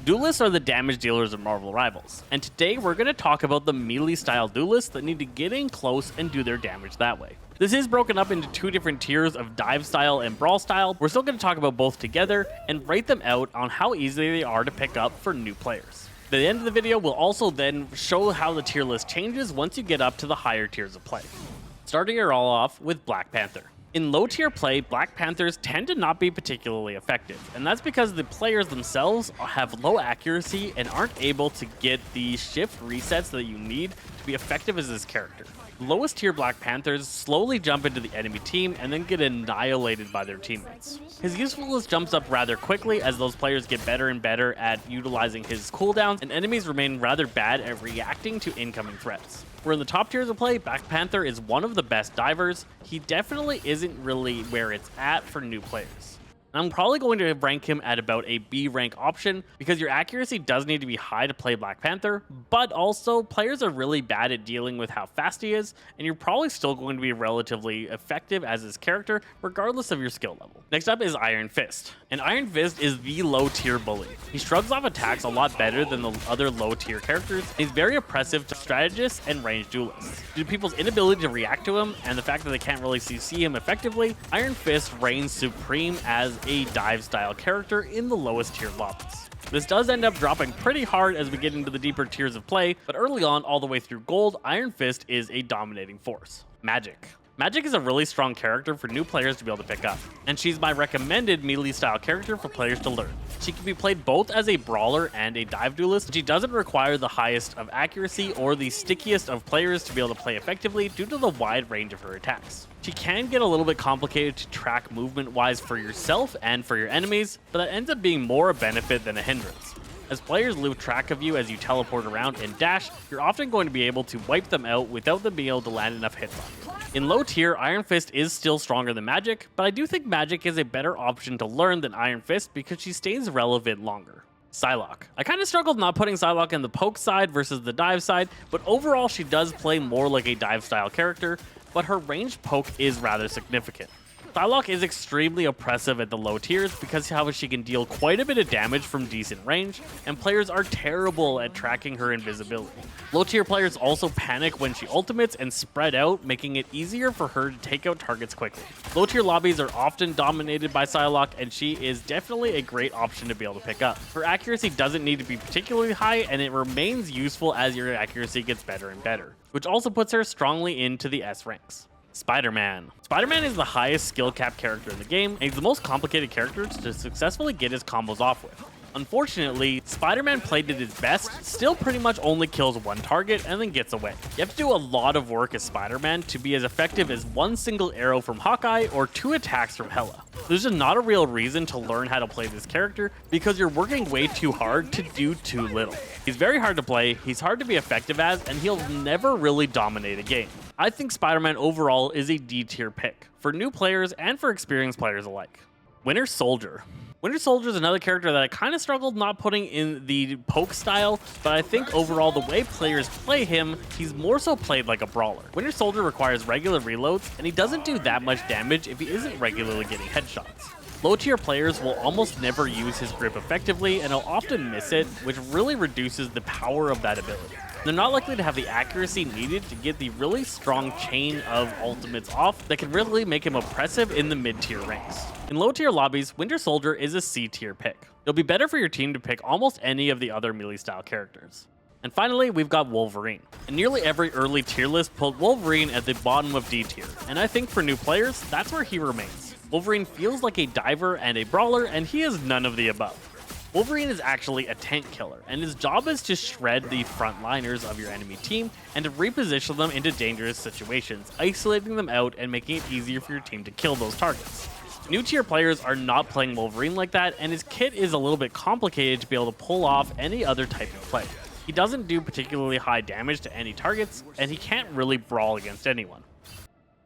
Duelists are the damage dealers of Marvel Rivals, and today we're going to talk about the melee style duelists that need to get in close and do their damage that way. This is broken up into two different tiers of dive style and brawl style. We're still going to talk about both together and rate them out on how easy they are to pick up for new players. At the end of the video, we'll also then show how the tier list changes once you get up to the higher tiers of play. Starting it all off with Black Panther. In low tier play, Black Panthers tend to not be particularly effective, and that's because the players themselves have low accuracy and aren't able to get the shift resets that you need to be effective as this character. Lowest tier Black Panthers slowly jump into the enemy team and then get annihilated by their teammates. His usefulness jumps up rather quickly as those players get better and better at utilizing his cooldowns, and enemies remain rather bad at reacting to incoming threats. Where in the top tiers of play, Black Panther is one of the best divers. He definitely isn't really where it's at for new players. I'm probably going to rank him at about a B rank option because your accuracy does need to be high to play Black Panther, but also players are really bad at dealing with how fast he is, and you're probably still going to be relatively effective as his character regardless of your skill level. Next up is Iron Fist, and Iron Fist is the low tier bully. He shrugs off attacks a lot better than the other low tier characters, and he's very oppressive to strategists and ranged duelists. Due to people's inability to react to him and the fact that they can't really see him effectively, Iron Fist reigns supreme as a dive style character in the lowest tier lobbies. This does end up dropping pretty hard as we get into the deeper tiers of play, but early on all the way through gold, Iron Fist is a dominating force. Magic. Magic is a really strong character for new players to be able to pick up, and she's my recommended melee style character for players to learn. She can be played both as a brawler and a dive duelist. She doesn't require the highest of accuracy or the stickiest of players to be able to play effectively due to the wide range of her attacks. She can get a little bit complicated to track movement wise for yourself and for your enemies, but that ends up being more a benefit than a hindrance. As players lose track of you as you teleport around and dash, you're often going to be able to wipe them out without them being able to land enough hits on you. In low tier, Iron Fist is still stronger than Magic, but I do think Magic is a better option to learn than Iron Fist because she stays relevant longer. Psylock. I kind of struggled not putting Psylock in the poke side versus the dive side, but overall she does play more like a dive style character, but her ranged poke is rather significant. Psylock is extremely oppressive at the low tiers because of how she can deal quite a bit of damage from decent range, and players are terrible at tracking her invisibility. Low tier players also panic when she ultimates and spread out, making it easier for her to take out targets quickly. Low tier lobbies are often dominated by Psylock, and she is definitely a great option to be able to pick up. Her accuracy doesn't need to be particularly high, and it remains useful as your accuracy gets better and better, which also puts her strongly into the S ranks. SpiderMan. SpiderMan is the highest skill cap character in the game, and he's the most complicated character to successfully get his combos off with. Unfortunately, SpiderMan played at his best still pretty much only kills one target and then gets away. You have to do a lot of work as Spider-Man to be as effective as one single arrow from Hawkeye or 2 attacks from Hela. There's just not a real reason to learn how to play this character because you're working way too hard to do too little. He's very hard to play, he's hard to be effective as, and he'll never really dominate a game. I think Spider-Man overall is a D tier pick for new players and for experienced players alike. Winter Soldier. Winter Soldier is another character that I kind of struggled not putting in the poke style, but I think overall the way players play him, he's more so played like a brawler. Winter Soldier requires regular reloads, and he doesn't do that much damage if he isn't regularly getting headshots. Low tier players will almost never use his grip effectively, and he'll often miss it, which really reduces the power of that ability. They're not likely to have the accuracy needed to get the really strong chain of ultimates off that can really make him oppressive in the mid-tier ranks. In low-tier lobbies, Winter Soldier is a C-tier pick. It'll be better for your team to pick almost any of the other melee-style characters. And finally, we've got Wolverine. And nearly every early tier list pulled Wolverine at the bottom of D tier, and I think for new players, that's where he remains. Wolverine feels like a diver and a brawler, and he is none of the above. Wolverine is actually a tank killer, and his job is to shred the frontliners of your enemy team and to reposition them into dangerous situations, isolating them out and making it easier for your team to kill those targets. New tier players are not playing Wolverine like that, and his kit is a little bit complicated to be able to pull off any other type of play. He doesn't do particularly high damage to any targets, and he can't really brawl against anyone.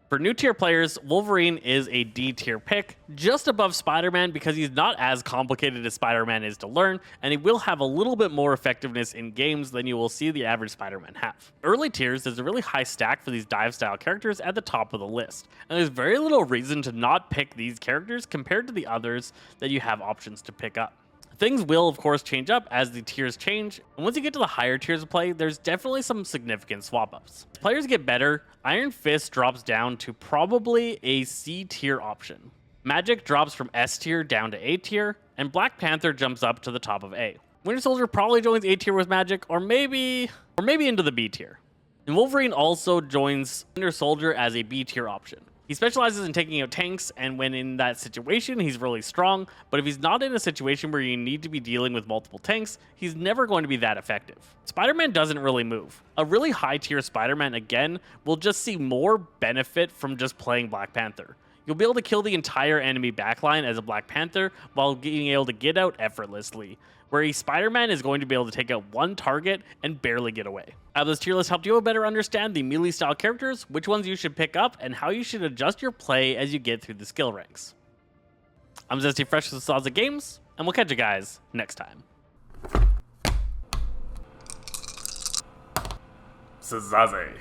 For new tier players, Wolverine is a D tier pick, just above Spider-Man because he's not as complicated as Spider-Man is to learn, and he will have a little bit more effectiveness in games than you will see the average Spider-Man have. Early tiers, there's a really high stack for these dive style characters at the top of the list, and there's very little reason to not pick these characters compared to the others that you have options to pick up. Things will of course change up as the tiers change, and once you get to the higher tiers of play, there's definitely some significant swap ups. As players get better, Iron Fist drops down to probably a C tier option. Magic drops from S tier down to A tier, and Black Panther jumps up to the top of A. Winter Soldier probably joins A tier with Magic, or maybe into the B tier. And Wolverine also joins Winter Soldier as a B tier option. He specializes in taking out tanks, and when in that situation, he's really strong, but if he's not in a situation where you need to be dealing with multiple tanks, he's never going to be that effective. SpiderMan doesn't really move. A really high tier SpiderMan, again, will just see more benefit from just playing Black Panther. You'll be able to kill the entire enemy backline as a Black Panther while being able to get out effortlessly, where a Spider-Man is going to be able to take out one target and barely get away. How this tier list helped you better understand the melee style characters, which ones you should pick up, and how you should adjust your play as you get through the skill ranks. I'm Zesty Fresh with Saza Games, and we'll catch you guys next time. Sazaze.